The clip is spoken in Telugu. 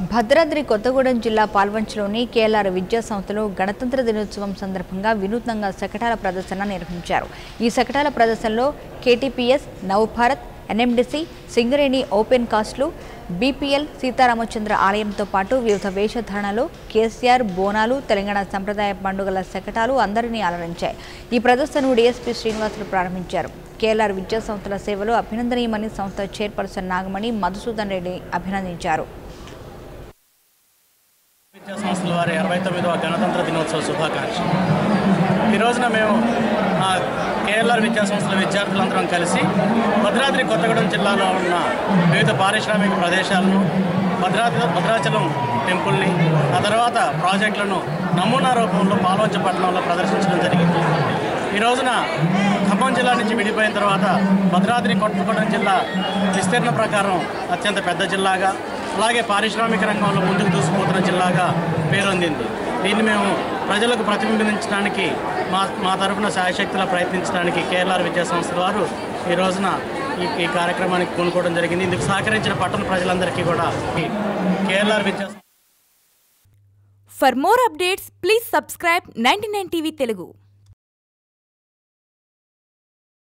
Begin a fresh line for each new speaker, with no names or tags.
భద్రాద్రి కొత్తగూడెం జిల్లా పాల్వంచలోని కేఎల్ఆర్ విద్యా సంస్థలో గణతంత్ర దినోత్సవం సందర్భంగా వినూత్నంగా శకటాల ప్రదర్శన నిర్వహించారు. ఈ శకటాల ప్రదర్శనలో KTPS, Navabharat, NMDC, Singareni open కాస్ట్లు, బీపీఎల్, సీతారామచంద్ర ఆలయంతో పాటు వివిధ వేషధారణలో కేసీఆర్, బోనాలు, తెలంగాణ సంప్రదాయ పండుగల శకటాలు అందరినీ అలరించాయి. ఈ ప్రదర్శనను డీఎస్పీ శ్రీనివాసులు ప్రారంభించారు. కేఎల్ఆర్ విద్యా సంస్థల సేవలు అభినందనీయమని సంస్థ చైర్పర్సన్ నాగమణి మధుసూదన్ రెడ్డి అభినందించారు.
విద్యా సంస్థల వారి 69వ గణతంత్ర దినోత్సవ శుభాకాంక్షలు. ఈ రోజున మేము కేఎల్ఆర్ విద్యా సంస్థల విద్యార్థులందరం కలిసి భద్రాద్రి కొత్తగూడెం జిల్లాలో ఉన్న వివిధ పారిశ్రామిక ప్రదేశాలను, భద్రాచలం టెంపుల్ని, ఆ తర్వాత ప్రాజెక్టులను నమూనా రూపంలో పాల్వంచ పట్టణంలో ప్రదర్శించడం జరిగింది. ఈ రోజున ఖమ్మం జిల్లా నుంచి విడిపోయిన తర్వాత భద్రాద్రి కొత్తగూడెం జిల్లా విస్తీర్ణ ప్రకారం అత్యంత పెద్ద జిల్లాగా, అలాగే పారిశ్రామిక రంగంలో ముందుకు దూసుకుపోతున్న జిల్లాగా పేరొందింది. దీన్ని మేము ప్రజలకు ప్రతిబింబించడానికి మా తరఫున శాయశక్తిలా ప్రయత్నించడానికి కేఎల్ఆర్ విద్యా సంస్థల వారు ఈ రోజున ఈ కార్యక్రమానికి పూనుకోవడం జరిగింది. ఇందుకు సహకరించిన పట్టణ ప్రజలందరికీ కూడా కేఎల్ఆర్ విద్యా.
For more updates, please subscribe 99 TV Telugu.